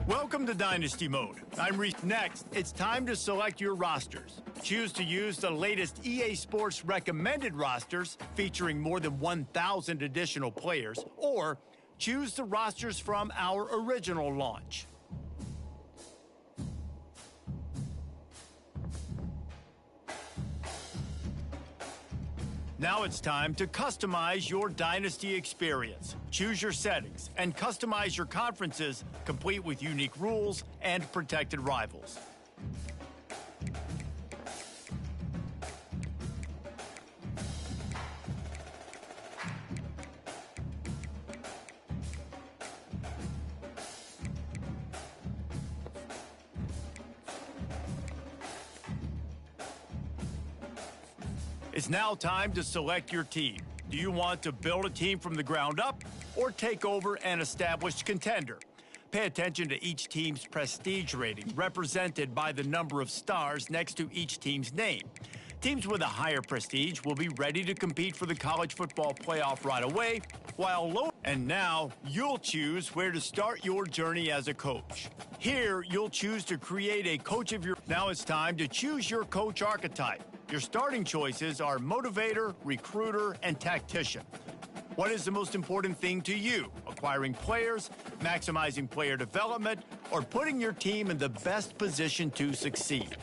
Welcome to Dynasty Mode. I'm Reese. Next, it's time to select your rosters. Choose to use the latest EA Sports recommended rosters featuring more than 1,000 additional players, or choose the rosters from our original launch. Now it's time to customize your Dynasty experience. Choose your settings and customize your conferences, complete with unique rules and protected rivals. It's now time to select your team. Do you want to build a team from the ground up or take over an established contender? Pay attention to each team's prestige rating, represented by the number of stars next to each team's name. Teams with a higher prestige will be ready to compete for the college football playoff right away, while low. And now you'll choose where to start your journey as a coach. Here, you'll choose to create a coach of your. Now it's time to choose your coach archetype. Your starting choices are motivator, recruiter, and tactician. What is the most important thing to you? Acquiring players, maximizing player development, or putting your team in the best position to succeed?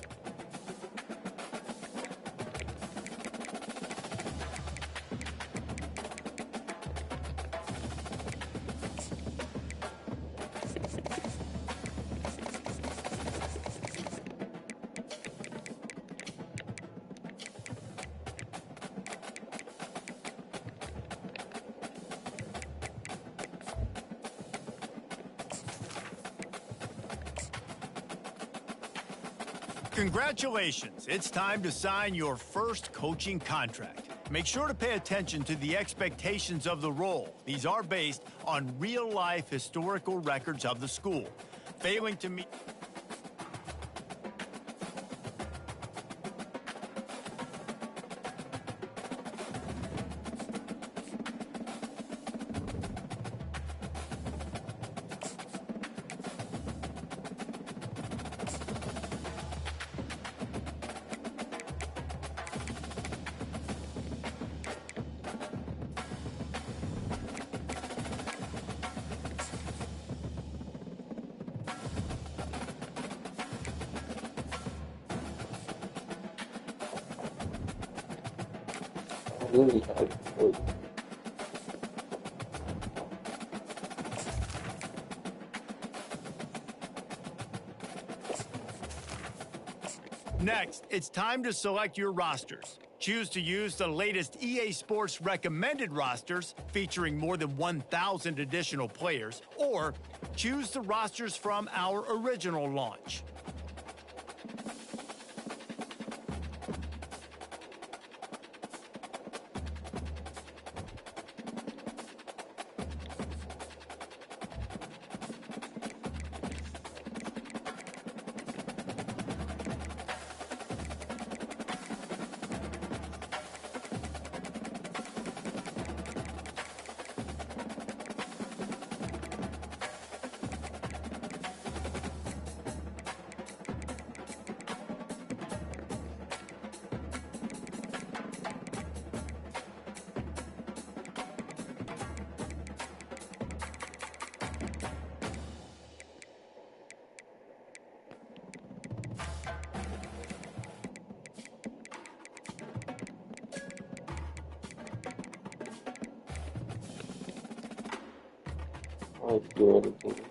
Congratulations, it's time to sign your first coaching contract. Make sure to pay attention to the expectations of the role. These are based on real-life historical records of the school. Failing to meet... Next, it's time to select your rosters. Choose to use the latest EA Sports recommended rosters featuring more than 1,000 additional players, or choose the rosters from our original launch. I'll do everything.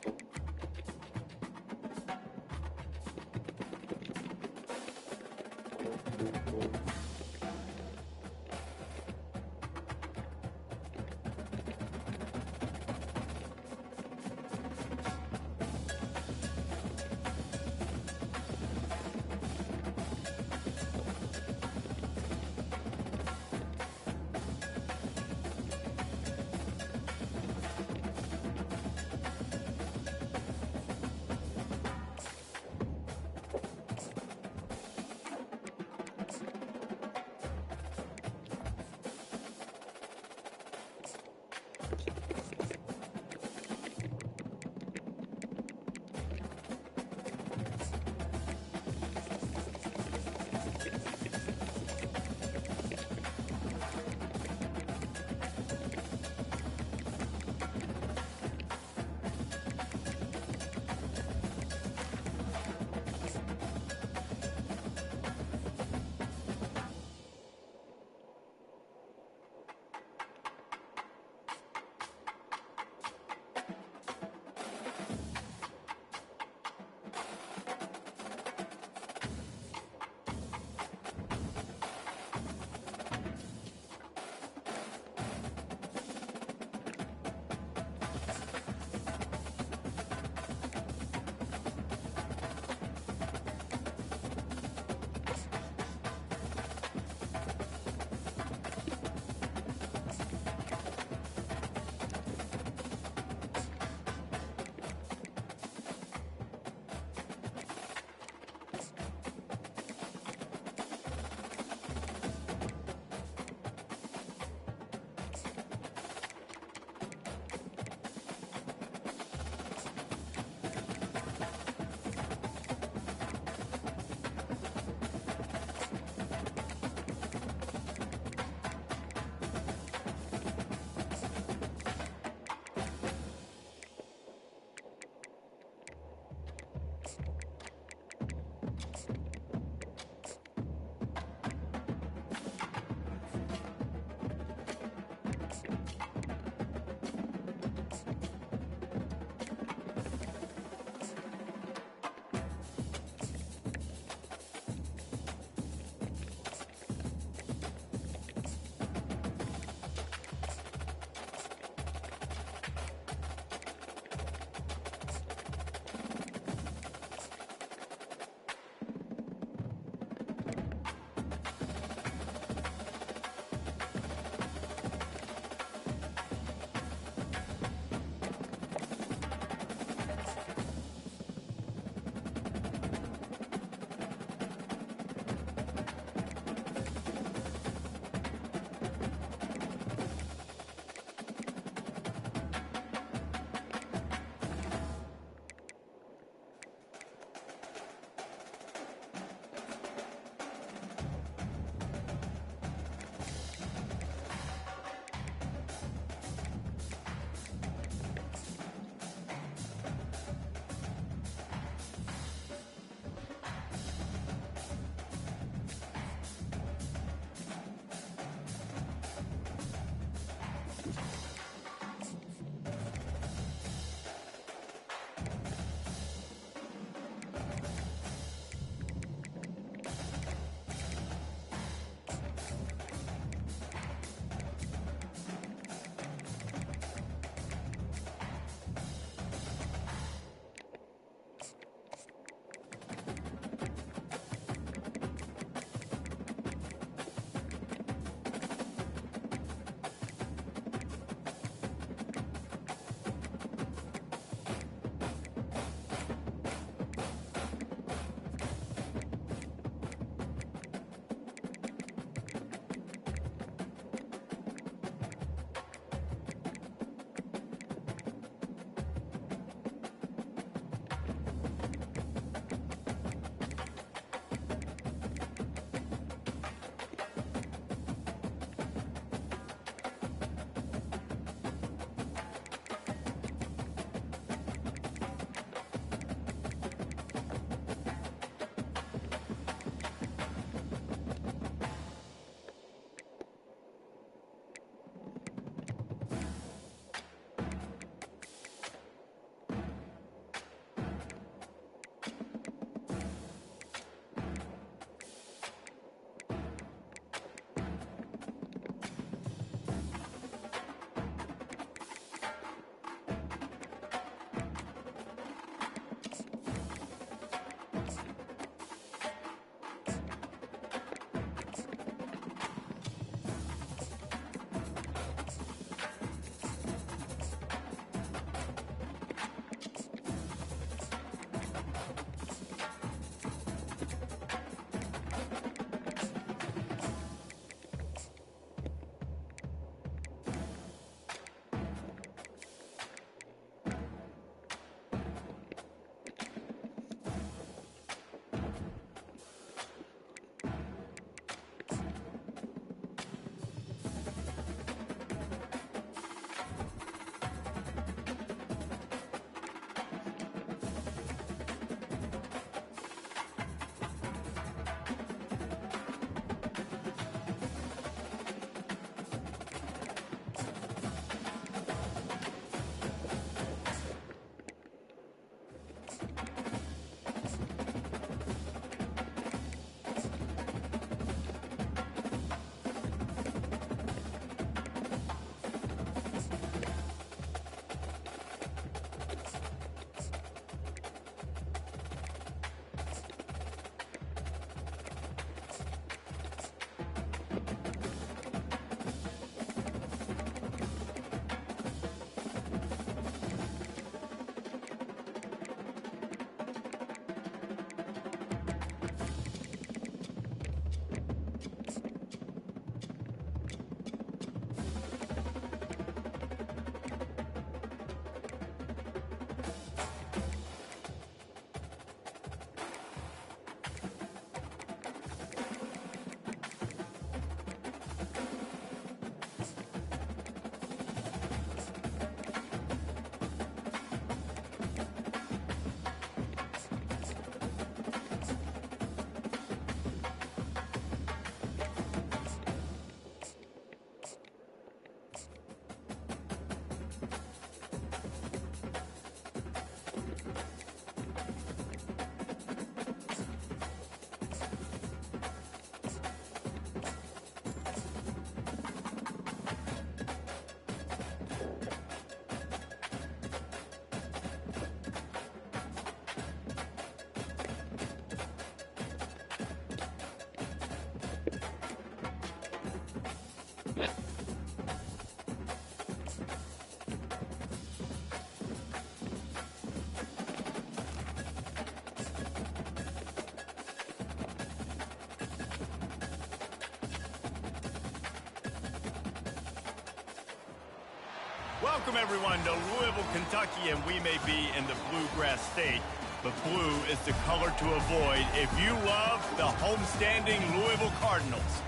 Welcome, everyone, to Louisville, Kentucky, and we may be in the Bluegrass State, but blue is the color to avoid if you love the homestanding Louisville Cardinals.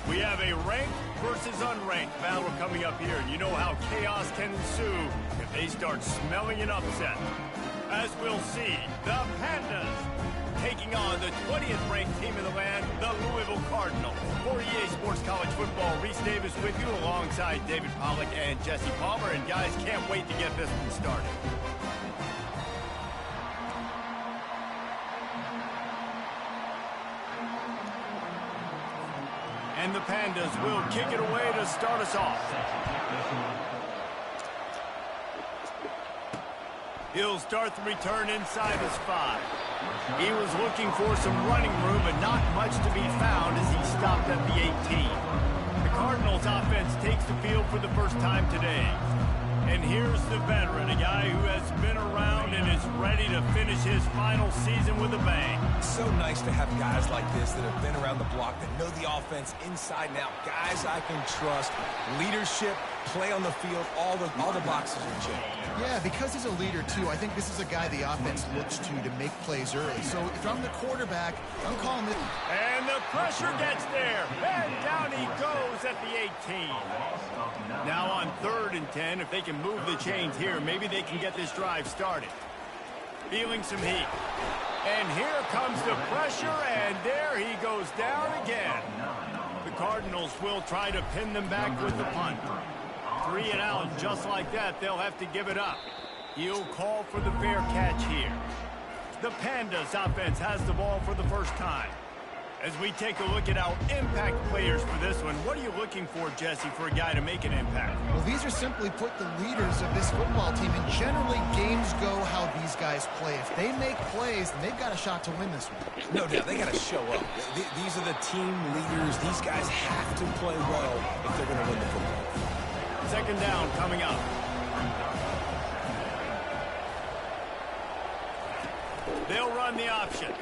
We have a ranked versus unranked battle coming up here, and you know how chaos can ensue if they start smelling an upset. As we'll see, the Pandas taking on the 20th ranked team in the land, the Louisville Cardinals. For EA Sports College Football, Reese Davis with you alongside David Pollack and Jesse Palmer. And guys, can't wait to get this one started. And the Pandas will kick it away to start us off. He'll start the return inside his 5. He was looking for some running room, but not much to be found as he stopped at the 18. The Cardinals offense takes the field for the first time today. And here's the veteran, a guy who has been around and is ready to finish his final season with a bang. It's so nice to have guys like this that have been around the block, that know the offense inside and out. Guys I can trust. Leadership, play on the field, all the boxes are checked. Yeah, because he's a leader, too, I think this is a guy the offense looks to make plays early. So if I'm the quarterback, I'm calling it. And the pressure gets there. And down he goes at the 18. Now on 3rd and 10, if they can move the chains here, maybe they can get this drive started. Feeling some heat. And here comes the pressure, and there he goes down again. The Cardinals will try to pin them back with the punt. 3 and out, just like that, they'll have to give it up. He'll call for the fair catch here. The Pandas offense has the ball for the first time. As we take a look at our impact players for this one, what are you looking for, Jesse, for a guy to make an impact? Well, these are simply put the leaders of this football team, and generally games go how these guys play. If they make plays, then they've got a shot to win this one. No doubt, they got to show up. These are the team leaders. These guys have to play well if they're going to win the football. 2nd down coming up. They'll run the option.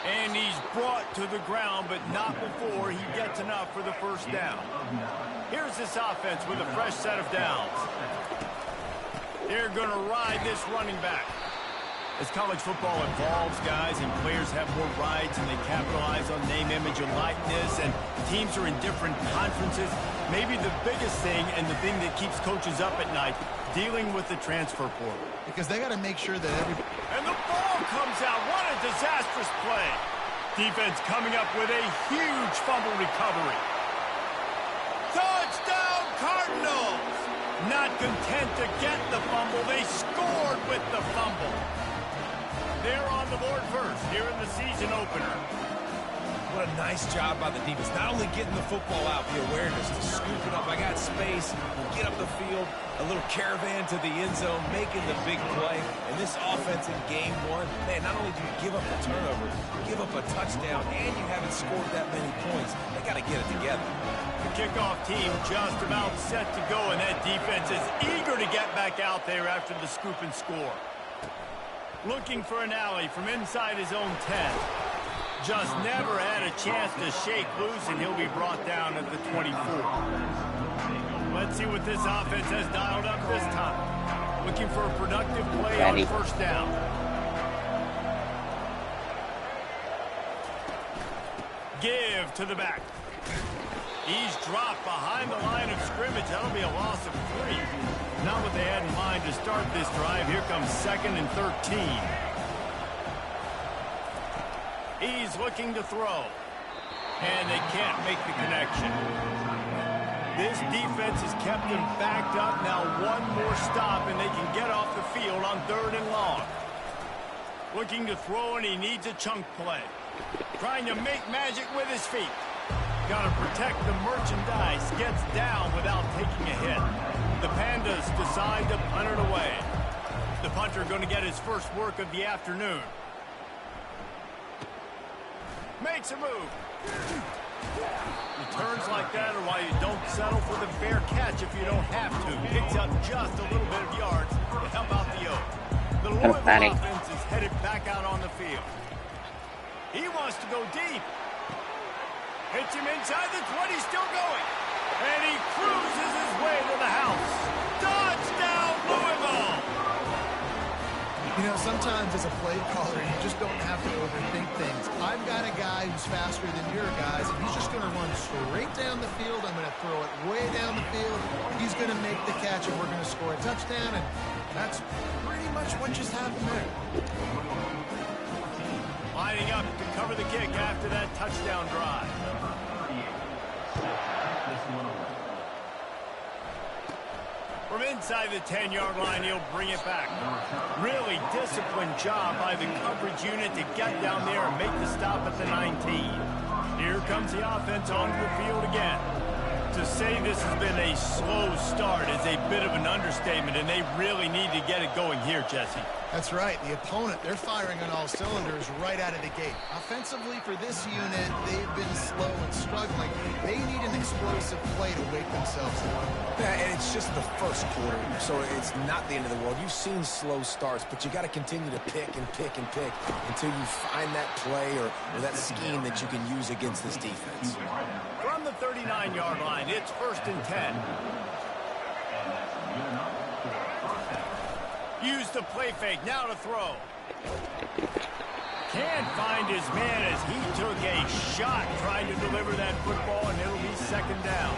And he's brought to the ground, but not before he gets enough for the first down. Here's this offense with a fresh set of downs. They're going to ride this running back. As college football evolves, guys, and players have more rides and they capitalize on name, image, and likeness, and teams are in different conferences, maybe the biggest thing and the thing that keeps coaches up at night, dealing with the transfer portal. Because they got to make sure that And the ball comes out. What a disastrous play. Defense coming up with a huge fumble recovery. Touchdown, Cardinals! Not content to get the fumble, they scored with the fumble. They're on the board first here in the season opener. What a nice job by the defense. Not only getting the football out, the awareness to scoop it up. I got space. We'll get up the field. A little caravan to the end zone, making the big play. And this offense in game 1, man, not only do you give up a turnover, give up a touchdown, and you haven't scored that many points. They got to get it together. The kickoff team just about set to go, and that defense is eager to get back out there after the scoop and score. Looking for an alley from inside his own 10. Just never had a chance to shake loose, and he'll be brought down at the 24. Let's see what this offense has dialed up this time. Looking for a productive play on 1st down. Give to the back. He's dropped behind the line of scrimmage. That'll be a loss of 3. Not what they had in mind to start this drive. Here comes 2nd and 13. He's looking to throw. And they can't make the connection. This defense has kept them backed up. Now one more stop, and they can get off the field on 3rd and long. Looking to throw, and he needs a chunk play. Trying to make magic with his feet. Got to protect the merchandise. Gets down without taking a hit. The Pandas decide to punt it away. The punter going to get his first work of the afternoon. Makes a move. Returns like that are why you don't settle for the fair catch if you don't have to. Picks up just a little bit of yards to help out the Oak. The Louisville offense is headed back out on the field. He wants to go deep. Hits him inside the 20, still going. And he cruises his way to the house. Touchdown, Louisville! You know, sometimes as a play caller, you just don't have to overthink things. I've got a guy who's faster than your guys, and he's just going to run straight down the field. I'm going to throw it way down the field. He's going to make the catch, and we're going to score a touchdown, and that's pretty much what just happened there. Lining up to cover the kick after that touchdown drive. From inside the 10-yard line, he'll bring it back. Really disciplined job by the coverage unit to get down there and make the stop at the 19. Here comes the offense onto the field again. To say this has been a slow start is a bit of an understatement, and they really need to get it going here, Jesse. That's right. The opponent, they're firing on all cylinders right out of the gate. Offensively for this unit, they've been slow and struggling. They need an explosive play to wake themselves up. Yeah, and it's just the first quarter, so it's not the end of the world. You've seen slow starts, but you got to continue to pick and pick and pick until you find that play or that scheme that you can use against this defense. From the 39-yard line, it's 1st and 10. Use the play fake, now to throw. Can't find his man as he took a shot trying to deliver that football, and it'll be 2nd down.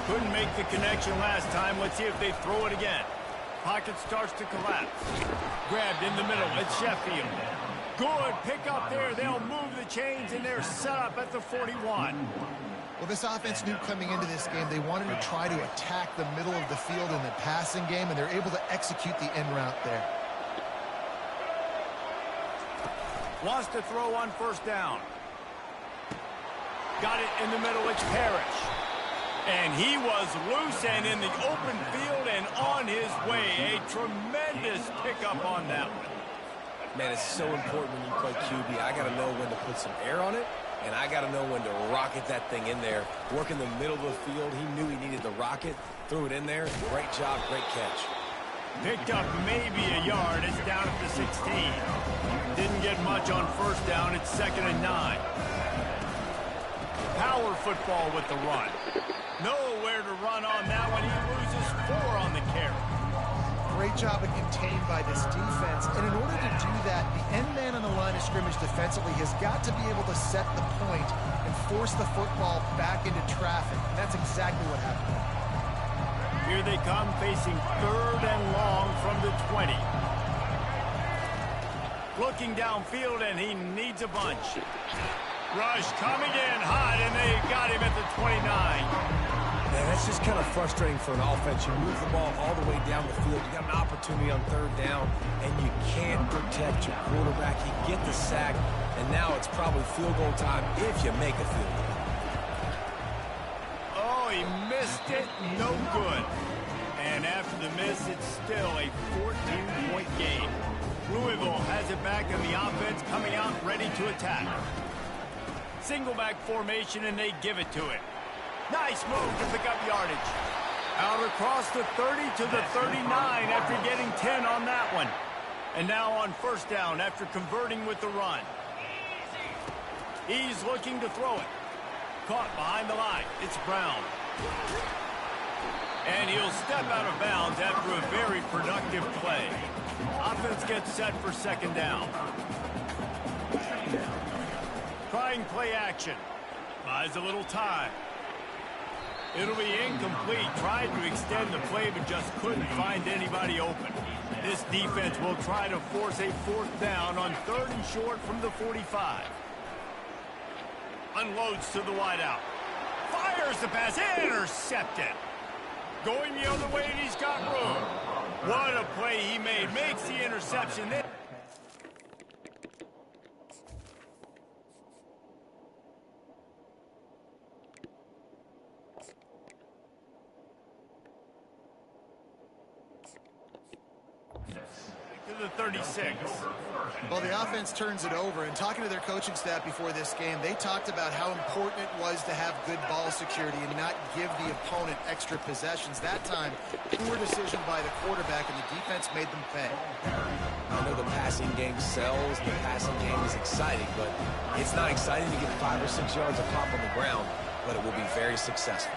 Couldn't make the connection last time. Let's see if they throw it again. Pocket starts to collapse. Grabbed in the middle, it's Sheffield. Good pick up there. They'll move the chains, and they're set up at the 41. Well, this offense knew coming into this game they wanted to try to attack the middle of the field in the passing game, and they're able to execute the end route there. Wants to throw on 1st down. Got it in the middle, it's Parrish. And he was loose and in the open field and on his way. A tremendous pickup on that one. Man, it's so important when you play QB. I got to know when to put some air on it, and I got to know when to rocket that thing in there. Work in the middle of the field. He knew he needed the rocket, threw it in there. Great job, great catch. Picked up maybe a yard. It's down at the 16. Didn't get much on 1st down. It's 2nd and 9. Power football with the run. Nowhere to run on that one. He loses 4 on the carry. Great job of contained by this defense. And in order to do that, the end man on the line of scrimmage defensively has got to be able to set the point and force the football back into traffic. And that's exactly what happened. Here they come, facing 3rd and long from the 20. Looking downfield, and he needs a bunch. Rush coming in hot, and they got him at the 29. Yeah, that's just kind of frustrating for an offense. You move the ball all the way down the field. You got an opportunity on 3rd down, and you can't protect your quarterback. You get the sack, and now it's probably field goal time if you make a field goal. Oh, he missed it. No good. And after the miss, it's still a 14-point game. Louisville has it back, and the offense coming out ready to attack. Single back formation, and they give it to it. Nice move to pick up yardage. Out across the 30 to the 39 after getting 10 on that one. And now on 1st down after converting with the run. He's looking to throw it. Caught behind the line. It's Brown. And he'll step out of bounds after a very productive play. Offense gets set for 2nd down. Trying play action. Buys a little time. It'll be incomplete. Tried to extend the play, but just couldn't find anybody open. This defense will try to force a 4th down on 3rd and short from the 45. Unloads to the wideout. Fires the pass. Intercepted. Going the other way, and he's got room. What a play he made. Makes the interception there. To the 36. Well, the offense turns it over, and talking to their coaching staff before this game, they talked about how important it was to have good ball security and not give the opponent extra possessions. That time, poor decision by the quarterback, and the defense made them pay. I know the passing game sells, the passing game is exciting, but it's not exciting to get 5 or 6 yards of pop on the ground, but it will be very successful.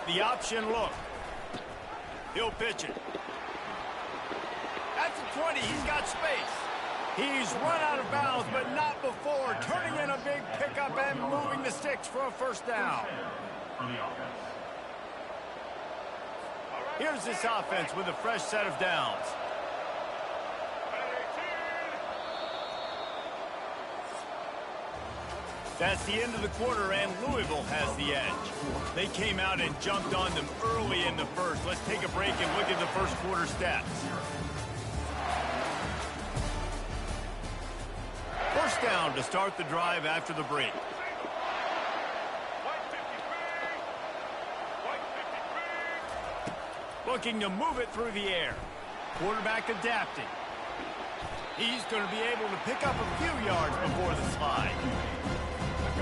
The option look. He'll pitch it. At the 20, he's got space. He's run out of bounds, but not before turning in a big pickup and moving the sticks for a first down. Here's this offense with a fresh set of downs. That's the end of the quarter, and Louisville has the edge. They came out and jumped on them early in the first. Let's take a break and look at the first quarter stats. First down to start the drive after the break. Looking to move it through the air. Quarterback adapting. He's going to be able to pick up a few yards before the slide.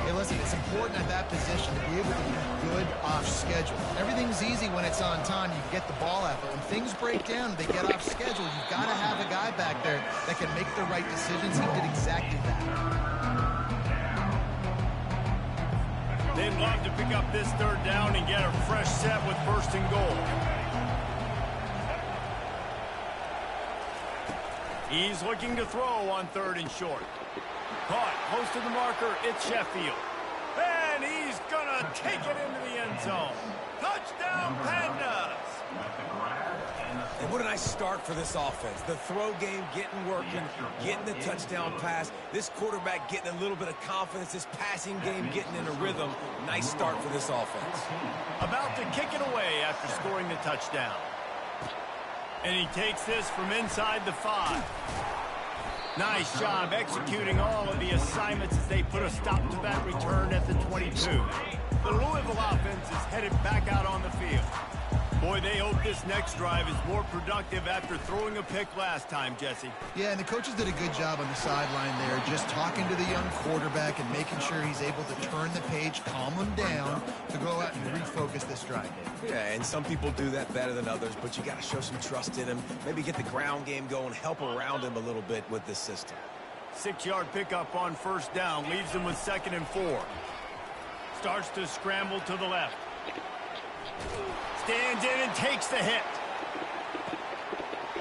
Hey, listen, it's important at that position to be able to be good off schedule. Everything's easy when it's on time. You can get the ball out, but when things break down, they get off schedule. You've got to have a guy back there that can make the right decisions. He did exactly that. They'd love to pick up this third down and get a fresh set with first and goal. He's looking to throw on third and short. Caught close to the marker, it's Sheffield. And he's going to take it into the end zone. Touchdown, Pandas! And what a nice start for this offense. The throw game getting working, getting the touchdown pass. This quarterback getting a little bit of confidence. This passing game getting in a rhythm. Nice start for this offense. About to kick it away after scoring the touchdown. And he takes this from inside the 5. Nice job executing all of the assignments as they put a stop to that return at the 22. The Louisville offense is headed back out on the field. Boy, they hope this next drive is more productive after throwing a pick last time, Jesse. Yeah, and the coaches did a good job on the sideline there, just talking to the young quarterback and making sure he's able to turn the page, calm him down, to go out and refocus this drive. Yeah, and some people do that better than others, but you got to show some trust in him. Maybe get the ground game going, help around him a little bit with this system. 6-yard pickup on first down, leaves them with 2nd and 4. Starts to scramble to the left. Stands in and takes the hit.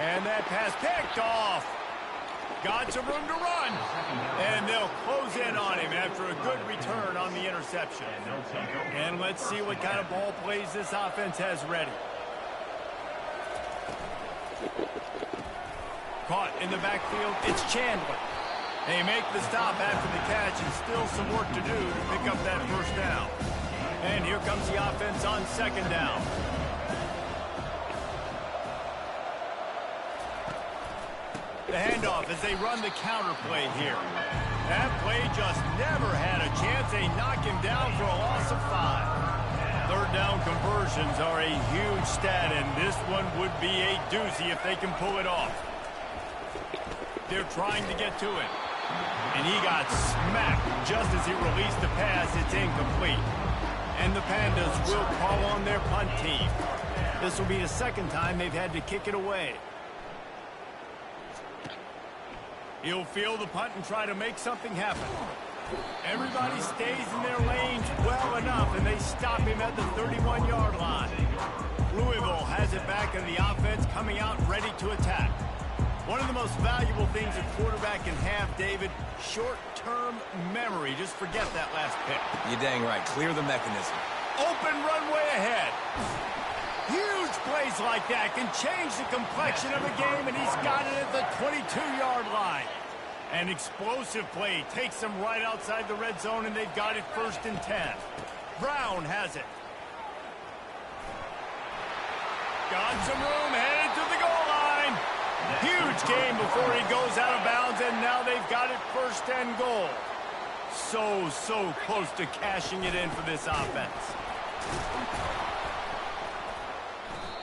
And that pass picked off. Got some room to run. And they'll close in on him after a good return on the interception. And let's see what kind of ball plays this offense has ready. Caught in the backfield, it's Chandler. They make the stop after the catch and still some work to do to pick up that first down. And here comes the offense on 2nd down. The handoff as they run the counter play here. That play just never had a chance. They knock him down for a loss of 5. Third down conversions are a huge stat, and this one would be a doozy if they can pull it off. They're trying to get to it. And he got smacked just as he released the pass. It's incomplete. And the Pandas will call on their punt team. This will be the 2nd time they've had to kick it away. He'll field the punt and try to make something happen. Everybody stays in their lanes well enough, and they stop him at the 31-yard line. Louisville has it back, and the offense coming out ready to attack. One of the most valuable things a quarterback can have, David, short-term memory. Just forget that last pick. You're dang right. Clear the mechanism. Open runway ahead. Huge plays like that can change the complexion of a game, and he's got it at the 22-yard line. An explosive play takes them right outside the red zone, and they've got it 1st and 10. Brown has it. Got some room, headed to the goal line. Huge game before he goes out of bounds, and now they've got it 1st and goal. So close to cashing it in for this offense.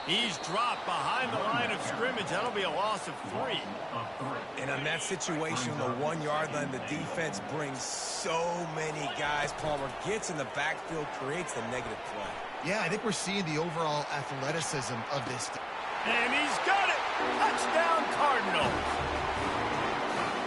He's dropped behind the line of scrimmage. That'll be a loss of 3. And on that situation, the 1-yard line, the defense brings so many guys. Palmer gets in the backfield, creates the negative play. Yeah, I think we're seeing the overall athleticism of this. And he's got it! Touchdown, Cardinals!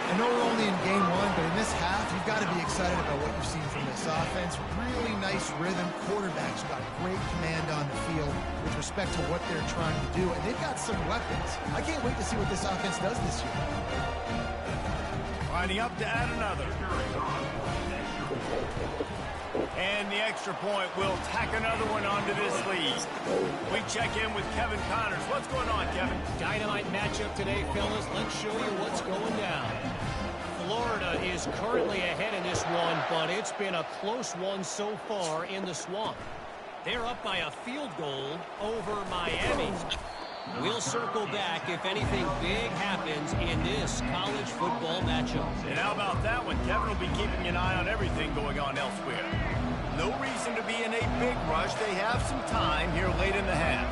I know we're only in game one, but in this half, you've got to be excited about what you've seen from this offense. Really nice rhythm. Quarterback's got great command on the field with respect to what they're trying to do, and they've got some weapons. I can't wait to see what this offense does this year. Lining up to add another. And the extra point will tack another one onto this lead. We check in with Kevin Connors. What's going on, Kevin? Dynamite matchup today, fellas. Let's show you what's going down. Florida is currently ahead in this one, but it's been a close one so far in the Swamp. They're up by a field goal over Miami. We'll circle back if anything big happens in this college football matchup. And how about that one? Kevin will be keeping an eye on everything going on elsewhere. No reason to be in a big rush. They have some time here late in the half.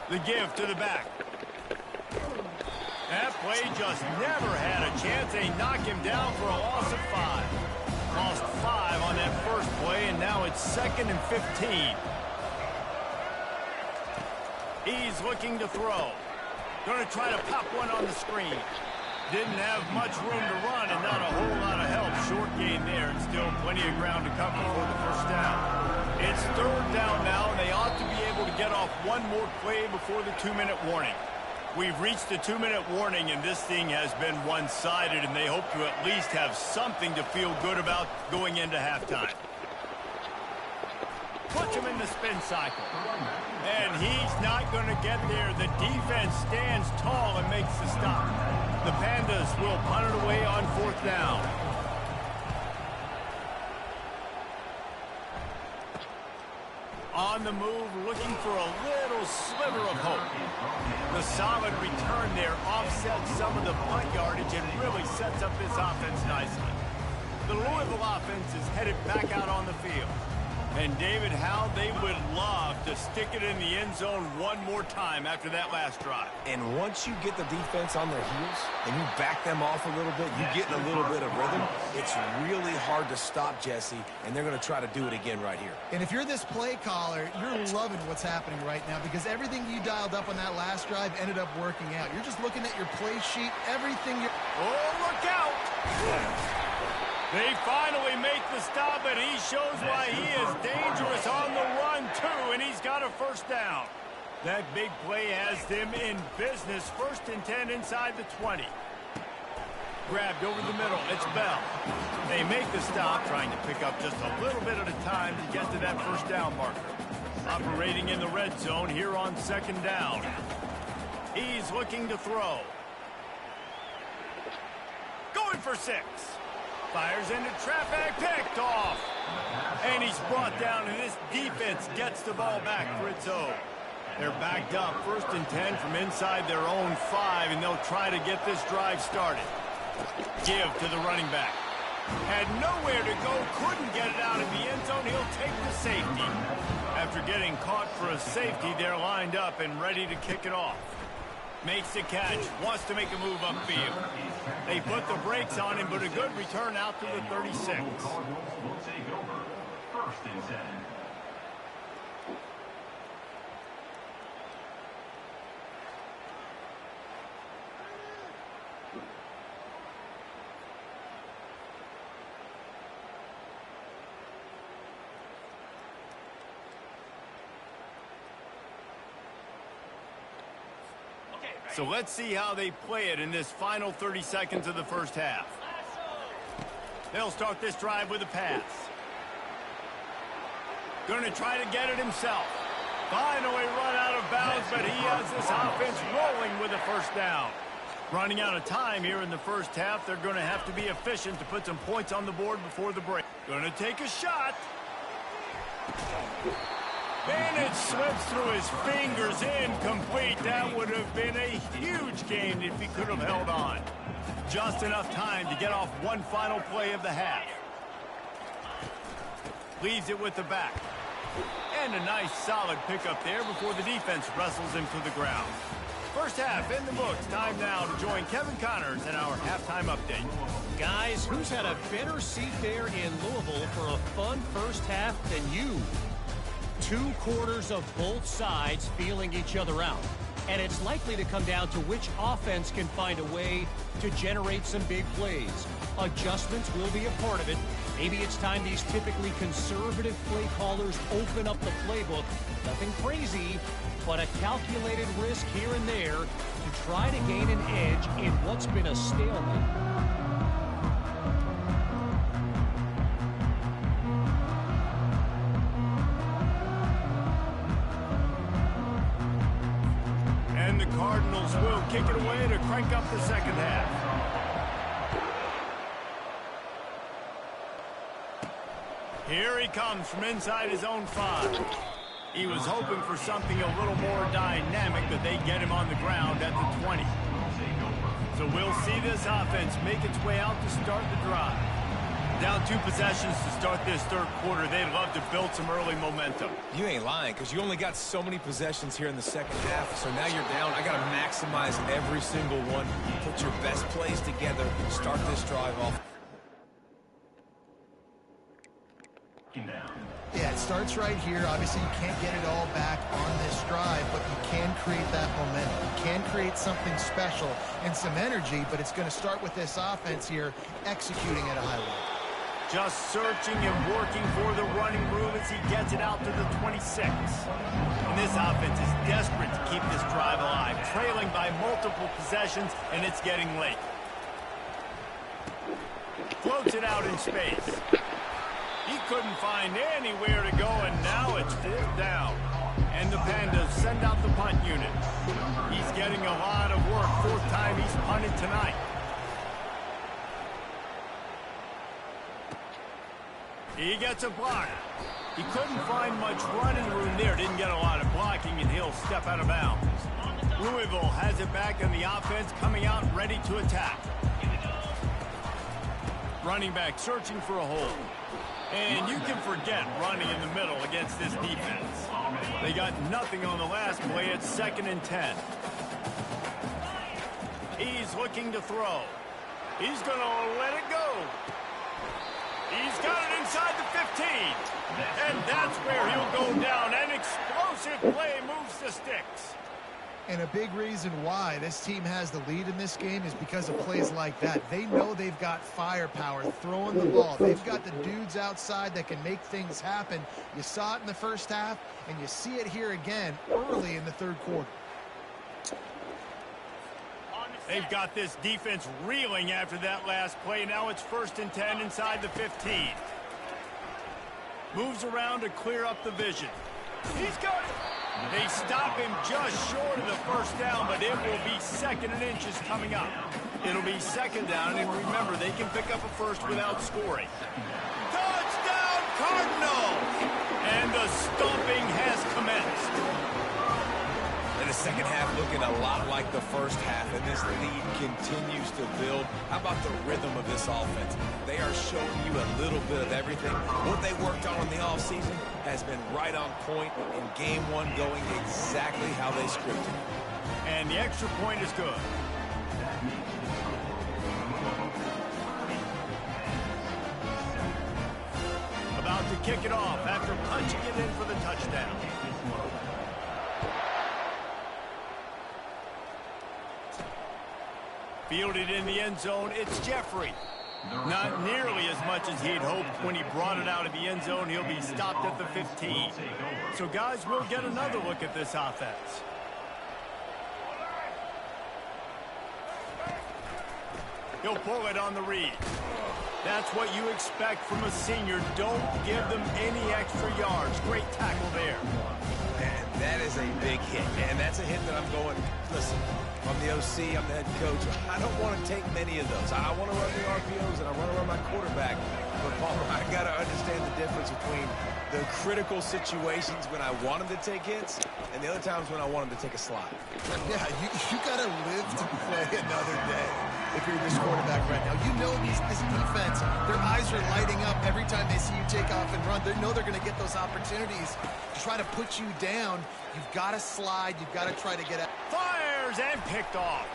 The give to the back. That play just never had a chance. They knock him down for a loss of 5. Lost 5 on that first play, and now it's 2nd and 15. He's looking to throw. Going to try to pop one on the screen. Didn't have much room to run and not a whole lot of help. Short gain there and still plenty of ground to cover for the first down. It's 3rd down now, and they ought to be able to get off one more play before the 2-minute warning. We've reached the 2-minute warning, and this thing has been one-sided, and they hope to at least have something to feel good about going into halftime. Puts him in the spin cycle. And he's not going to get there. The defense stands tall and makes the stop. The Pandas will punt it away on 4th down. On the move, looking for a little sliver of hope. The solid return there offsets some of the punt yardage and really sets up this offense nicely. The Louisville offense is headed back out on the field. And, David, how they would love to stick it in the end zone one more time after that last drive. And once you get the defense on their heels and you back them off a little bit, you get in a little bit of rhythm, it's really hard to stop, Jesse, and they're going to try to do it again right here. And if you're this play caller, you're loving what's happening right now because everything you dialed up on that last drive ended up working out. You're just looking at your play sheet, everything you're... Oh, look out! They finally make the stop, and he shows why he is dangerous on the run, too, and he's got a first down. That big play has them in business. 1st and 10 inside the 20. Grabbed over the middle. It's Bell. They make the stop, trying to pick up just a little bit at a time to get to that first down marker. Operating in the red zone here on 2nd down. He's looking to throw. Going for 6. Fires into traffic, picked off. And he's brought down, and this defense gets the ball back for its own. They're backed up, 1st and 10 from inside their own 5, and they'll try to get this drive started. Give to the running back. Had nowhere to go, couldn't get it out of the end zone. He'll take the safety. After getting caught for a safety, they're lined up and ready to kick it off. Makes the catch, wants to make a move upfield. They put the brakes on him, but a good return out to the 36. Will take over 1st and 10. So let's see how they play it in this final 30 seconds of the first half. They'll start this drive with a pass. Going to try to get it himself. Finally run out of bounds, but he has this offense rolling with a first down. Running out of time here in the first half. They're going to have to be efficient to put some points on the board before the break. Going to take a shot. And it slips through his fingers, incomplete. That would have been a huge gain if he could have held on. Just enough time to get off one final play of the half. Leaves it with the back. And a nice solid pickup there before the defense wrestles him to the ground. First half in the books. Time now to join Kevin Connors in our halftime update. Guys, who's had a better seat there in Louisville for a fun first half than you? 2 quarters of both sides feeling each other out. And it's likely to come down to which offense can find a way to generate some big plays. Adjustments will be a part of it. Maybe it's time these typically conservative play callers open up the playbook. Nothing crazy, but a calculated risk here and there to try to gain an edge in what's been a stalemate. And the Cardinals will kick it away to crank up the second half. Here he comes from inside his own 5. He was hoping for something a little more dynamic, but they get him on the ground at the 20. So we'll see this offense make its way out to start the drive. Down 2 possessions to start this third quarter. They'd love to build some early momentum. You ain't lying, because you only got so many possessions here in the second half. So now you're down. I got to maximize every single one. Put your best plays together. Start this drive off. Yeah, it starts right here. Obviously, you can't get it all back on this drive, but you can create that momentum. You can create something special and some energy, but it's going to start with this offense here executing at a high level. Just searching and working for the running room as he gets it out to the 26. And this offense is desperate to keep this drive alive, trailing by multiple possessions, and it's getting late. Floats it out in space. He couldn't find anywhere to go, and now it's 4th down. And the Pandas send out the punt unit. He's getting a lot of work. 4th time he's punted tonight. He gets a block. He couldn't find much running room there. Didn't get a lot of blocking, and he'll step out of bounds. Louisville has it back in the offense, coming out ready to attack. Running back searching for a hole. And you can forget running in the middle against this defense. They got nothing on the last play. It's 2nd and 10. He's looking to throw. He's going to let it go. He's got it inside the 15. And that's where he'll go down. An explosive play moves the sticks. And a big reason why this team has the lead in this game is because of plays like that. They know they've got firepower throwing the ball. They've got the dudes outside that can make things happen. You saw it in the first half, and you see it here again early in the third quarter. They've got this defense reeling after that last play. Now it's 1st and 10 inside the 15. Moves around to clear up the vision. He's got it. They stop him just short of the 1st down, but it will be 2nd and inches coming up. It'll be 2nd down, and remember, they can pick up a first without scoring. Touchdown, Cardinals! And the stomping has commenced. And the second half looking a lot like the first half, and this lead continues to build. How about the rhythm of this offense? They are showing you a little bit of everything. What they worked on in the offseason has been right on point, in game 1 going exactly how they scripted. And the extra point is good. About to kick it off after punching it in for the touchdown. Fielded in the end zone, it's Jeffrey. Not nearly as much as he'd hoped when he brought it out of the end zone. He'll be stopped at the 15. So, guys, we'll get another look at this offense. He'll pull it on the read. That's what you expect from a senior. Don't give them any extra yards. Great tackle there. Man, that is a big hit, man. That's a hit that I'm going, listen, I'm the OC, I'm the head coach. I don't want to take many of those. I want to run the RPOs, and I want to run my quarterback. But, Paul, I got to understand the difference between the critical situations when I want him to take hits and the other times when I want him to take a slide. Yeah, you got to live to play another day if you're this quarterback right now. You know this defense, their eyes are lighting up every time they see you take off and run. They know they're going to get those opportunities to try to put you down. You've got to slide. You've got to try to get out. Fires and picked off.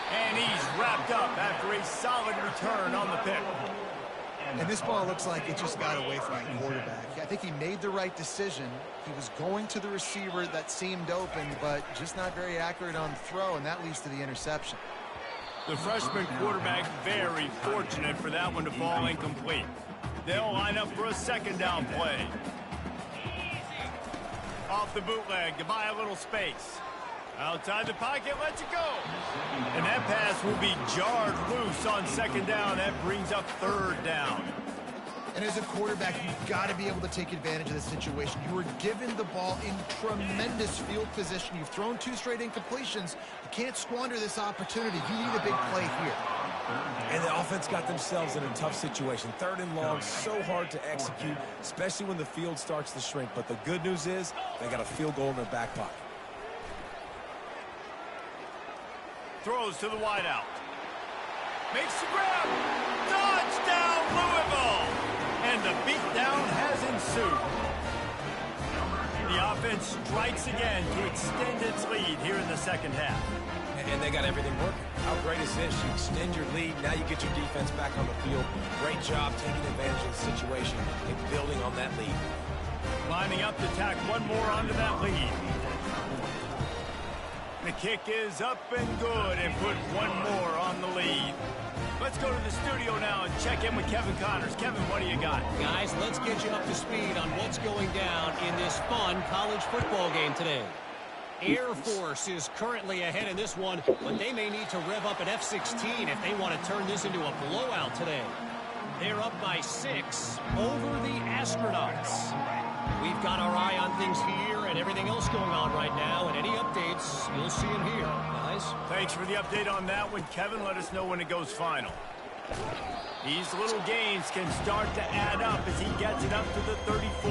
And he's wrapped up after a solid return on the pick. And this ball looks like it just got away from the quarterback. I think he made the right decision. He was going to the receiver that seemed open, but just not very accurate on the throw, and that leads to the interception. The freshman quarterback very fortunate for that one to fall incomplete. They'll line up for a second down play. Off the bootleg to buy a little space. Outside the pocket, lets it go. And that pass will be jarred loose on second down. That brings up third down. And as a quarterback, you've got to be able to take advantage of this situation. You were given the ball in tremendous field position. You've thrown 2 straight incompletions. You can't squander this opportunity. You need a big play here. And the offense got themselves in a tough situation. 3rd and long, so hard to execute, especially when the field starts to shrink. But the good news is they got a field goal in their back pocket. Throws to the wideout. Makes the grab. Touchdown, Louisville! And the beatdown has ensued. The offense strikes again to extend its lead here in the second half. And they got everything working. How great is this? You extend your lead. Now you get your defense back on the field. Great job taking advantage of the situation and building on that lead. Lining up to tack one more onto that lead. The kick is up and good and put one more on the lead. Let's go to the studio now and check in with Kevin Connors. Kevin, what do you got? Guys, let's get you up to speed on what's going down in this fun college football game today. Air Force is currently ahead in this one, but they may need to rev up an F-16 if they want to turn this into a blowout today. They're up by 6 over the Astronauts. We've got our eye on things here and everything else going on right now, and any updates, you'll see them here. Guys? Thanks for the update on that one, Kevin. Let us know when it goes final. These little gains can start to add up as he gets it up to the 34.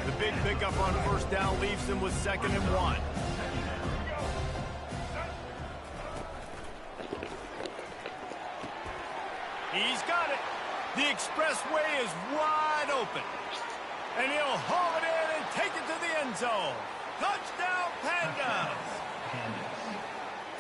The big pickup on first down leaves them with 2nd and 1. He's got it. The expressway is wide open. And he'll haul it in and take it to the end zone. Touchdown, Pandas!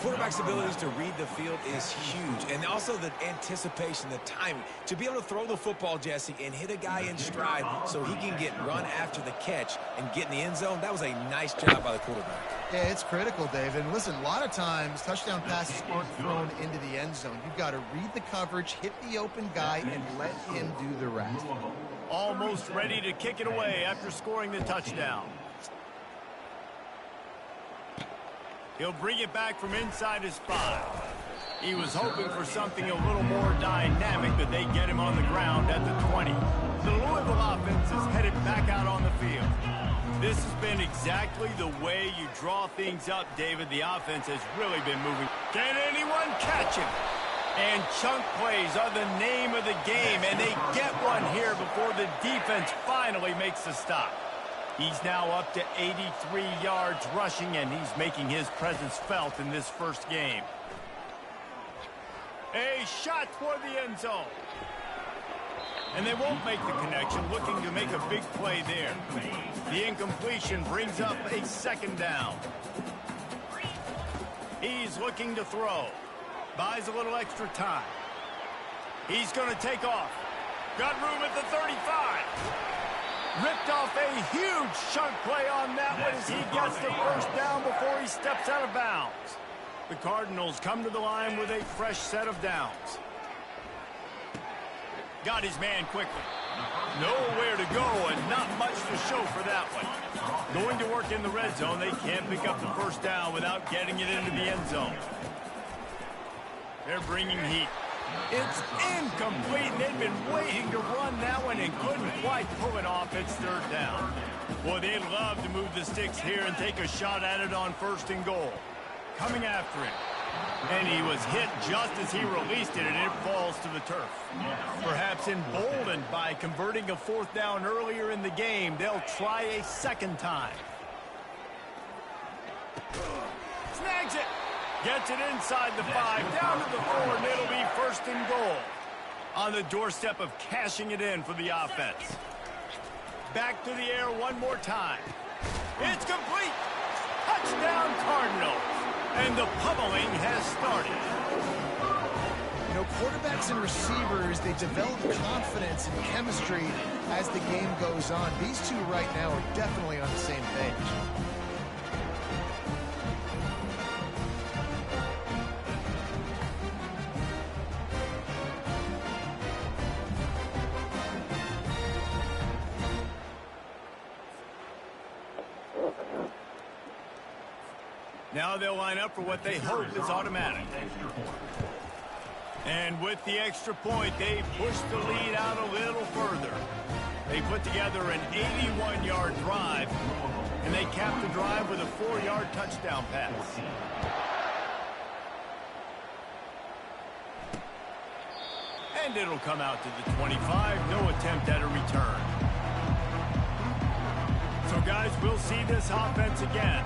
Quarterback's abilities to read the field is huge, and also the anticipation, the timing. To be able to throw the football, Jesse, and hit a guy in stride so he can get run after the catch and get in the end zone, that was a nice job by the quarterback. Yeah, it's critical, David. And listen, a lot of times touchdown passes aren't thrown into the end zone. You've got to read the coverage, hit the open guy, and let him do the rest. Almost ready to kick it away after scoring the touchdown. He'll bring it back from inside his 5. He was hoping for something a little more dynamic, but they get him on the ground at the 20. The Louisville offense is headed back out on the field. This has been exactly the way you draw things up, David. The offense has really been moving. Can anyone catch him? And chunk plays are the name of the game, and they get one here before the defense finally makes the stop. He's now up to 83 yards rushing, and he's making his presence felt in this first game. A shot toward the end zone. And they won't make the connection, looking to make a big play there. The incompletion brings up a 2nd down. He's looking to throw. Buys a little extra time. He's going to take off. Got room at the 35. Ripped off a huge chunk play on that one as he gets the first down before he steps out of bounds. The Cardinals come to the line with a fresh set of downs. Got his man quickly. Nowhere to go and not much to show for that one. Going to work in the red zone. They can't pick up the first down without getting it into the end zone. They're bringing heat. It's incomplete. They've been waiting to run that one and couldn't quite pull it off. It's 3rd down. Boy, they'd love to move the sticks here and take a shot at it on 1st and goal. Coming after it. And he was hit just as he released it, and it falls to the turf. Perhaps emboldened by converting a 4th down earlier in the game, they'll try a 2nd time. Snags it. Gets it inside the 5, down to the 4, and it'll be 1st and goal. On the doorstep of cashing it in for the offense. Back to the air one more time. It's complete. Touchdown, Cardinals. And the pummeling has started. You know, quarterbacks and receivers, they develop confidence and chemistry as the game goes on. These two right now are definitely on the same page. Now they'll line up for what they hope is automatic. And with the extra point, they push the lead out a little further. They put together an 81-yard drive, and they cap the drive with a 4-yard touchdown pass. And it'll come out to the 25. No attempt at a return. So, guys, we'll see this offense again.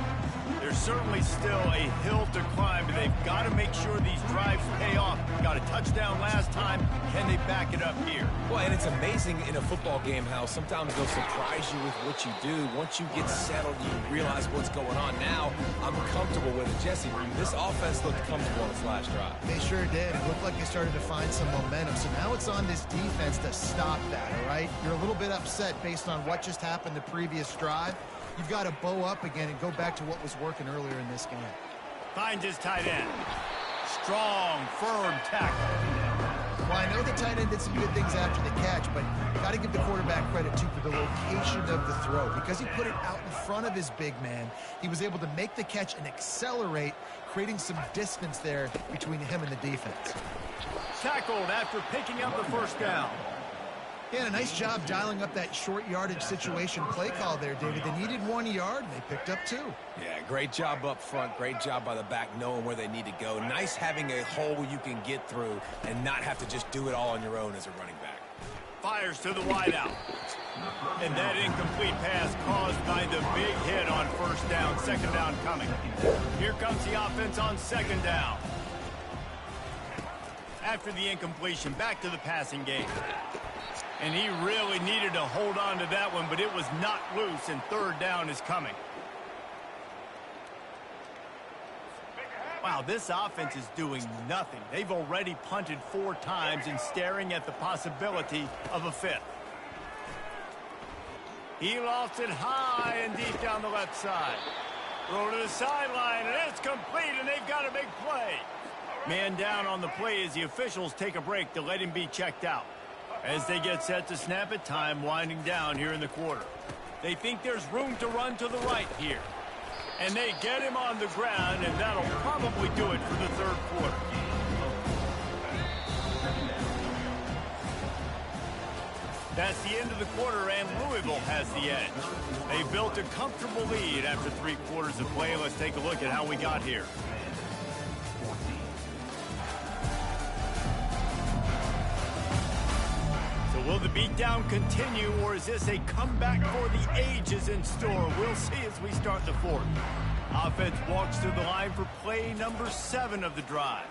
There's certainly still a hill to climb, but they've got to make sure these drives pay off. Got a touchdown last time. Can they back it up here? Well, and it's amazing in a football game how sometimes they'll surprise you with what you do. Once you get settled, you realize what's going on. Now, I'm comfortable with it. Jesse, this offense looked comfortable on its last drive. They sure did. It looked like they started to find some momentum. So now it's on this defense to stop that, all right? You're a little bit upset based on what just happened the previous drive. You've got to bow up again and go back to what was working earlier in this game. Finds his tight end. Strong, firm tackle. Well, I know the tight end did some good things after the catch, but you got to give the quarterback credit, too, for the location of the throw. Because he put it out in front of his big man, he was able to make the catch and accelerate, creating some distance there between him and the defense. Tackled after picking up the first down. Yeah, a nice job dialing up that short yardage situation play call there, David. They needed 1 yard, and they picked up 2. Yeah, great job up front. Great job by the back knowing where they need to go. Nice having a hole you can get through and not have to just do it all on your own as a running back. Fires to the wideout. And that incomplete pass caused by the big hit on first down. Second down coming. Here comes the offense on second down. After the incompletion, back to the passing game. And he really needed to hold on to that one, but it was not loose, and third down is coming. Wow, this offense is doing nothing. They've already punted 4 times and staring at the possibility of a 5th. He lofts it high and deep down the left side. Throw to the sideline, and it's complete, and they've got a big play. Man down on the play as the officials take a break to let him be checked out. As they get set to snap it, time winding down here in the quarter. They think there's room to run to the right here. And they get him on the ground, and that'll probably do it for the third quarter. That's the end of the quarter, and Louisville has the edge. They built a comfortable lead after 3 quarters of play. Let's take a look at how we got here. Will the beatdown continue, or is this a comeback for the ages in store? We'll see as we start the fourth. Offense walks to the line for play number 7 of the drive.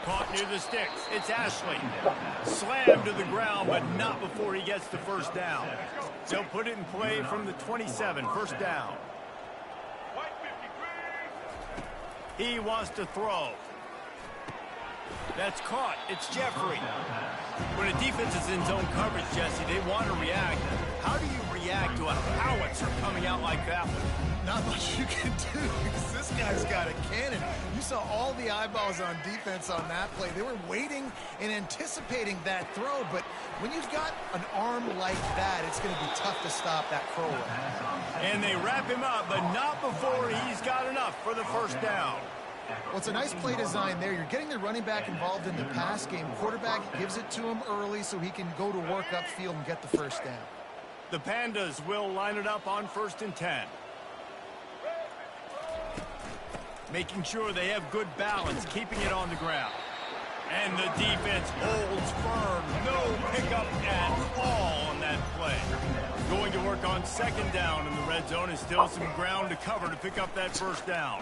Caught near the sticks. It's Ashley. Slammed to the ground, but not before he gets the first down. They'll put it in play from the 27, first down. He wants to throw. That's caught. It's Jeffrey. When a defense is in zone coverage, Jesse, they want to react. How do you react to a howitzer coming out like that one? Not much you can do because this guy's got a cannon. You saw all the eyeballs on defense on that play. They were waiting and anticipating that throw, but when you've got an arm like that, it's going to be tough to stop that throw. And they wrap him up, but not before he's got enough for the first down. Well, it's a nice play design there. You're getting the running back involved in the pass game. Quarterback gives it to him early so he can go to work upfield and get the first down. The Pandas will line it up on 1st and 10. Making sure they have good balance, keeping it on the ground. And the defense holds firm. No pickup at all on that play. Going to work on second down in the red zone, and still some ground to cover to pick up that first down.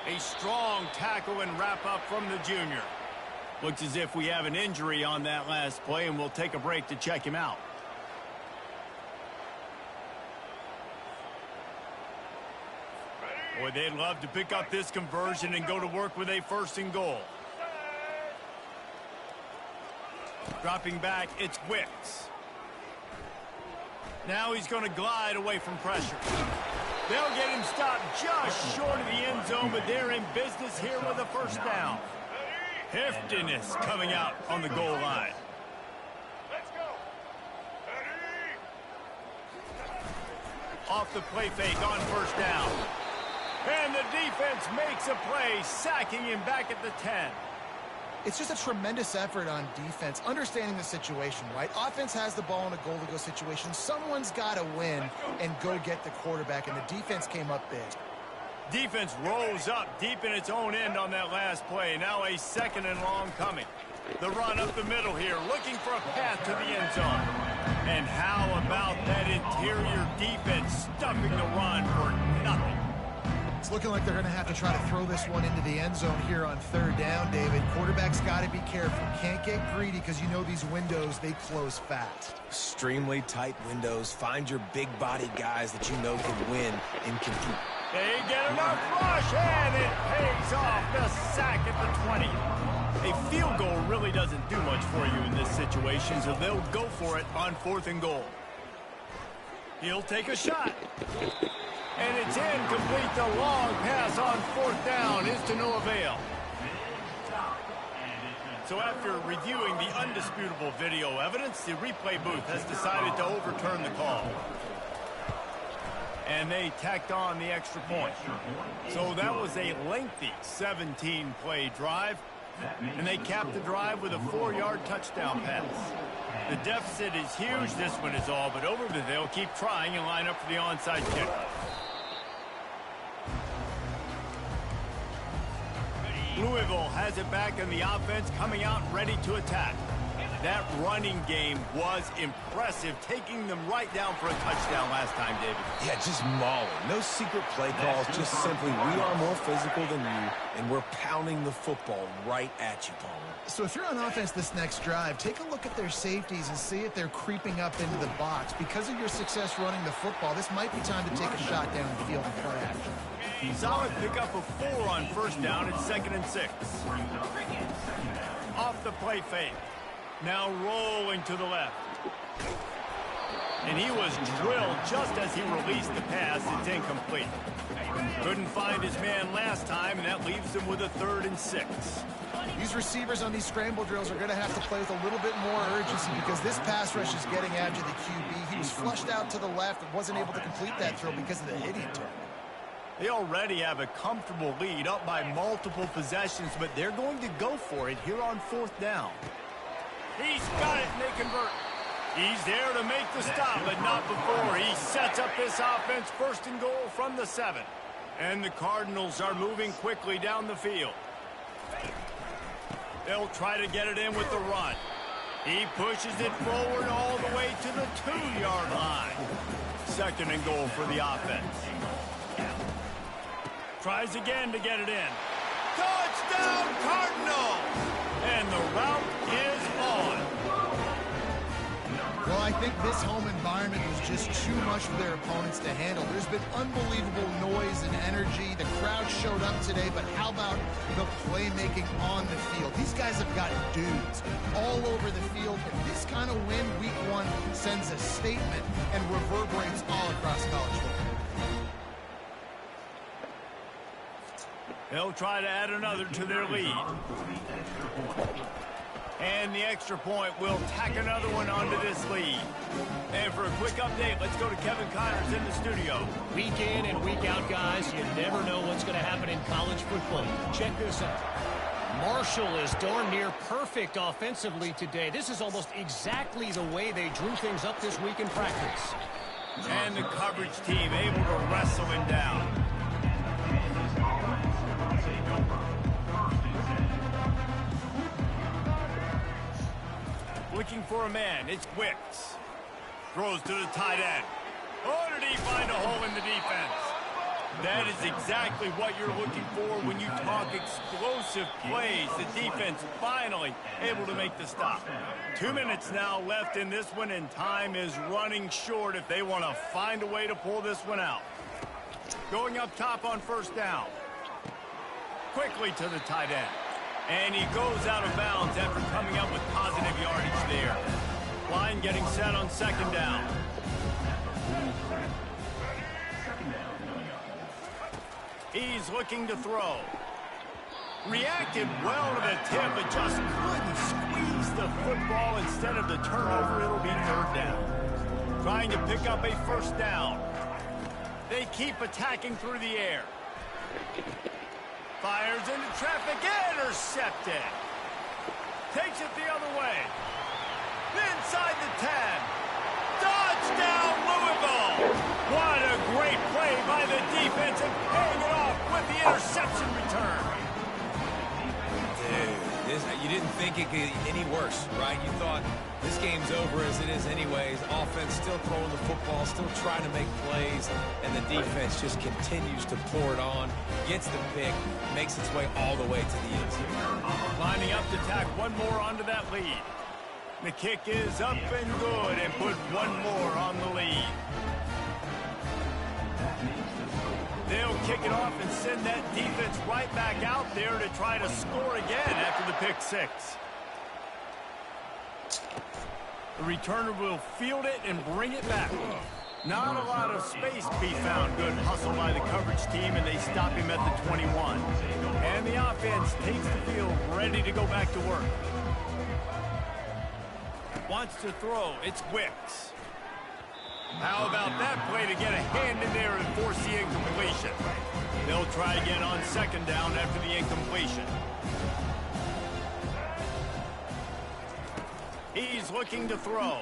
A strong tackle and wrap up from the junior. Looks as if we have an injury on that last play, and we'll take a break to check him out. Boy, they'd love to pick up this conversion and go to work with a 1st and goal. Dropping back, it's Wicks. Now he's going to glide away from pressure. They'll get him stopped just short of the end zone, but they're in business here with a first down. Heftiness coming out on the goal line. Off the play fake on first down. And the defense makes a play, sacking him back at the 10. It's just a tremendous effort on defense, understanding the situation, right? Offense has the ball in a goal-to-go situation. Someone's got to win and go get the quarterback, and the defense came up big. Defense rolls up deep in its own end on that last play. Now a second and long coming. The run up the middle here, looking for a path to the end zone. And how about that interior defense stuffing the run for nothing? It's looking like they're going to have to try to throw this one into the end zone here on third down, David. Quarterback's got to be careful. Can't get greedy because you know these windows, they close fast. Extremely tight windows. Find your big-bodied guys that you know can win and compete. They get enough rush, and it pays off. The sack at the 20. A field goal really doesn't do much for you in this situation, so they'll go for it on 4th and goal. He'll take a shot. And it's incomplete. The long pass on 4th down is to no avail. So after reviewing the undisputable video evidence, the replay booth has decided to overturn the call. And they tacked on the extra point. So that was a lengthy 17-play drive. And they capped the drive with a 4-yard touchdown pass. The deficit is huge. This one is all but over, but they'll keep trying and line up for the onside kick. Louisville has it back in the offense, coming out ready to attack. That running game was impressive, taking them right down for a touchdown last time, David. Yeah, just mauling. No secret play calls, just simply we are more physical than you, and we're pounding the football right at you, Palmer. So if you're on offense this next drive, take a look at their safeties and see if they're creeping up into the box. Because of your success running the football, this might be time to take a shot down the field and play action. Solid pickup of 4 on first down. It's 2nd and 6. Off the play fake. Now rolling to the left. And he was drilled just as he released the pass. It's incomplete. Couldn't find his man last time, and that leaves him with a 3rd and 6. These receivers on these scramble drills are going to have to play with a little bit more urgency because this pass rush is getting after the QB. He was flushed out to the left and wasn't able to complete that throw because of the hit he took. They already have a comfortable lead, up by multiple possessions, but they're going to go for it here on 4th down. He's got it, and they convert. He's there to make the stop, but not before. He sets up this offense 1st and goal from the 7. And the Cardinals are moving quickly down the field. They'll try to get it in with the run. He pushes it forward all the way to the 2-yard line. 2nd and goal for the offense. Tries again to get it in. Touchdown, Cardinals! And the route is on. Well, I think this home environment was just too much for their opponents to handle. There's been unbelievable noise and energy. The crowd showed up today, but how about the playmaking on the field? These guys have got dudes all over the field, and this kind of win week 1 sends a statement and reverberates all across college football. They'll try to add another to their lead. And the extra point will tack another one onto this lead. And for a quick update, let's go to Kevin Connors in the studio. Week in and week out, guys, you never know what's going to happen in college football. Check this out. Marshall is darn near perfect offensively today. This is almost exactly the way they drew things up this week in practice. And the coverage team able to wrestle him down. Looking for a man, it's Wicks. Throws to the tight end. Oh, did he find a hole in the defense? That is exactly what you're looking for when you talk explosive plays. The defense finally able to make the stop. 2 minutes now left in this one, and time is running short if they want to find a way to pull this one out. Going up top on first down. Quickly to the tight end. And he goes out of bounds after coming up with positive yardage there. Line getting set on second down. He's looking to throw. Reacted well to the tip, but just couldn't squeeze the football. Instead of the turnover, it'll be third down. Trying to pick up a first down. They keep attacking through the air. Fires into traffic, intercepted. Takes it the other way. Inside the 10. Touchdown, Louisville. What a great play by the defense and paying it off with the interception return. Dude, you didn't think it could get any worse, right? You thought this game's over as it is anyways. Offense still throwing the football, still trying to make plays, and the defense just continues to pour it on, gets the pick, makes its way all the way to the end zone. Lining up to tack one more onto that lead. The kick is up and good and put one more on the lead. They'll kick it off and send that defense right back out there to try to score again after the pick six. The returner will field it and bring it back. Not a lot of space to be found. Good hustle by the coverage team, and they stop him at the 21. And the offense takes the field, ready to go back to work. Wants to throw. It's Wicks. How about that play to get a hand in there and force the incompletion? They'll try again on second down after the incompletion. He's looking to throw.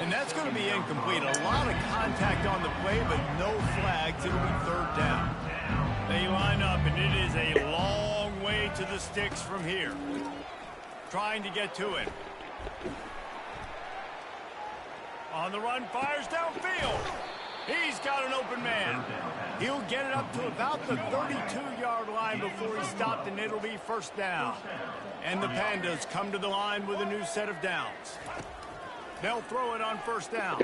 And that's going to be incomplete. A lot of contact on the play, but no flags. It'll be third down. They line up, and it is a long way to the sticks from here. Trying to get to it. On the run, fires downfield. He's got an open man. He'll get it up to about the 32-yard line before he's stopped, and it'll be first down. And the Pandas come to the line with a new set of downs. They'll throw it on first down.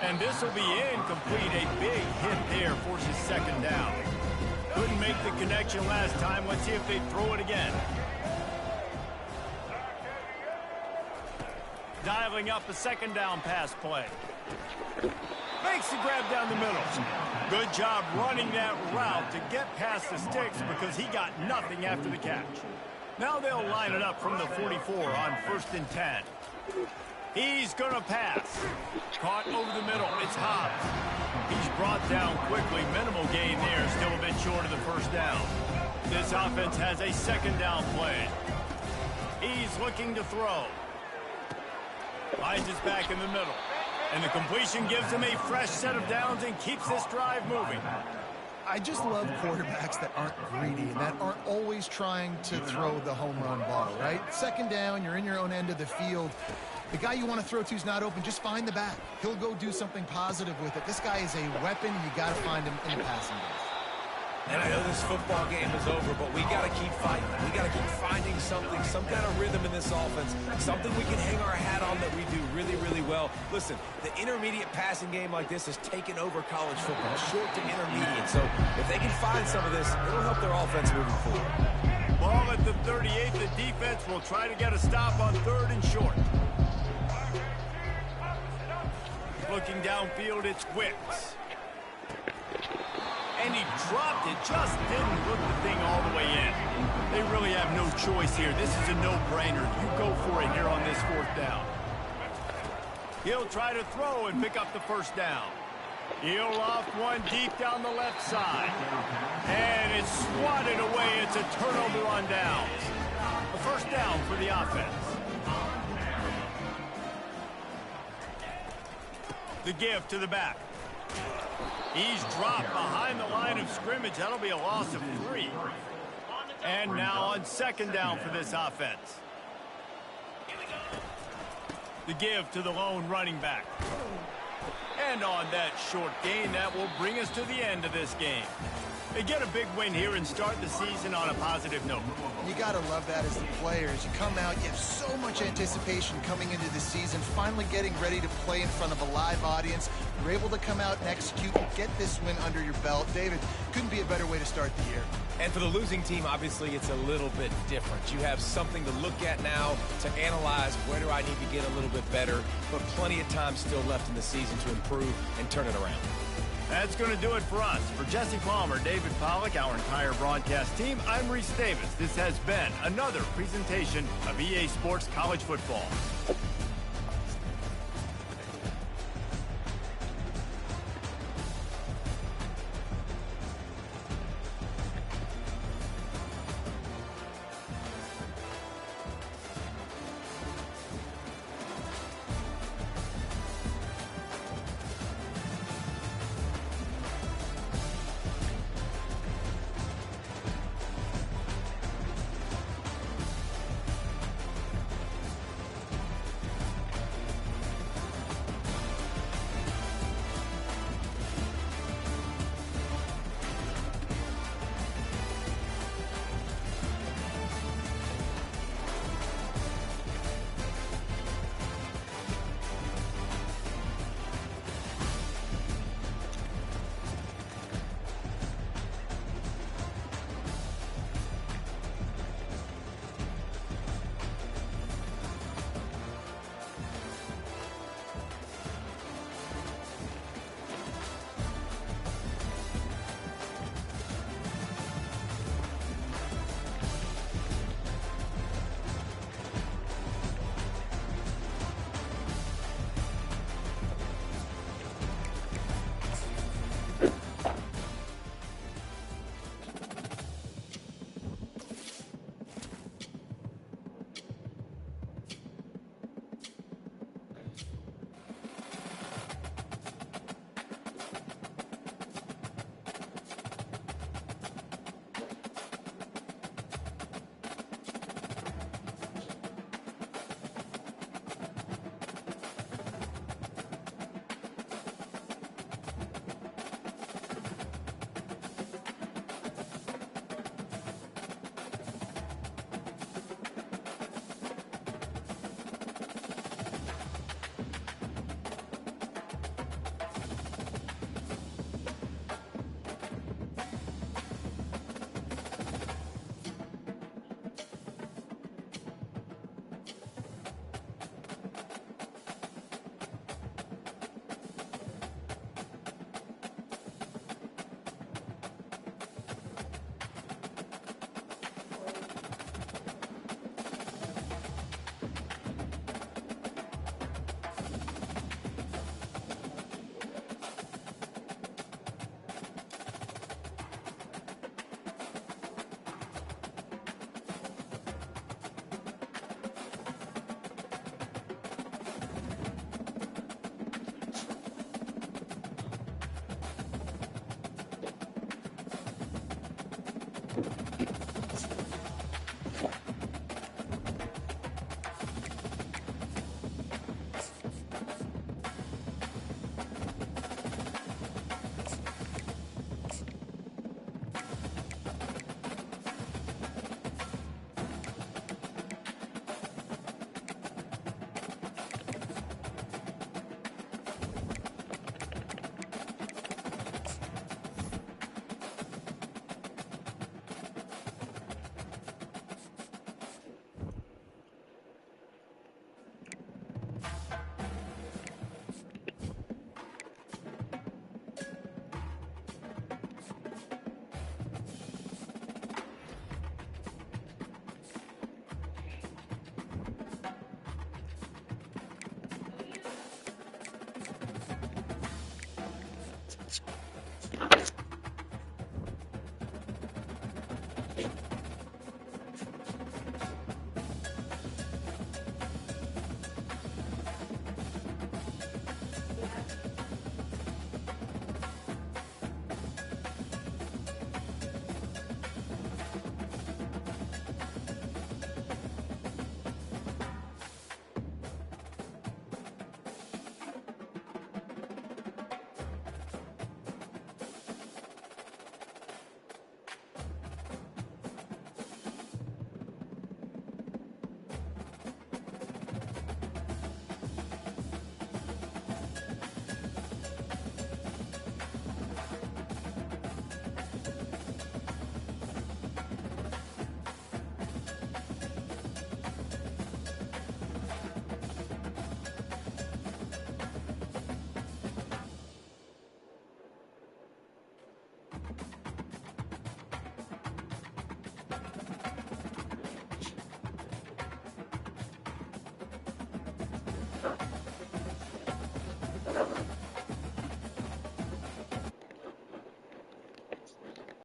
And this will be incomplete. A big hit there forces second down. Couldn't make the connection last time. Let's see if they throw it again. Dialing up a second down pass play. Makes the grab down the middle. Good job running that route to get past the sticks because he got nothing after the catch. Now they'll line it up from the 44 on first and 10. He's going to pass. Caught over the middle. It's Hobbs. He's brought down quickly. Minimal gain there. Still a bit short of the first down. This offense has a second down play. He's looking to throw. Finds his back in the middle. And the completion gives him a fresh set of downs and keeps this drive moving. I just love quarterbacks that aren't greedy and that aren't always trying to throw the home run ball, right? Second down, you're in your own end of the field. The guy you want to throw to is not open. Just find the back. He'll go do something positive with it. This guy is a weapon. You got to find him in the passing game. And I know this football game is over, but we got to keep fighting. We got to keep finding something, some kind of rhythm in this offense, something we can hang our hat on that we do really, really well. Listen, the intermediate passing game like this has taken over college football, short to intermediate. So if they can find some of this, it'll help their offense moving forward. Ball at the 38. The defense will try to get a stop on third and short. Looking downfield, it's Wicks. And he dropped it, just didn't look the thing all the way in. They really have no choice here. This is a no-brainer. You go for it here on this fourth down. He'll try to throw and pick up the first down. He'll loft one deep down the left side. And it's swatted away. It's a turnover on downs. A first down for the offense. The give to the back. He's dropped behind the line of scrimmage. That'll be a loss of 3. And now on second down for this offense. The give to the lone running back. And on that short gain, that will bring us to the end of this game. They get a big win here and start the season on a positive note. You got to love that as the players. You come out, you have so much anticipation coming into the season, finally getting ready to play in front of a live audience. You're able to come out and execute and get this win under your belt. David, couldn't be a better way to start the year. And for the losing team, obviously, it's a little bit different. You have something to look at now to analyze where do I need to get a little bit better, but plenty of time still left in the season to improve and turn it around. That's going to do it for us. For Jesse Palmer, David Pollack, our entire broadcast team, I'm Reese Davis. This has been another presentation of EA Sports College Football.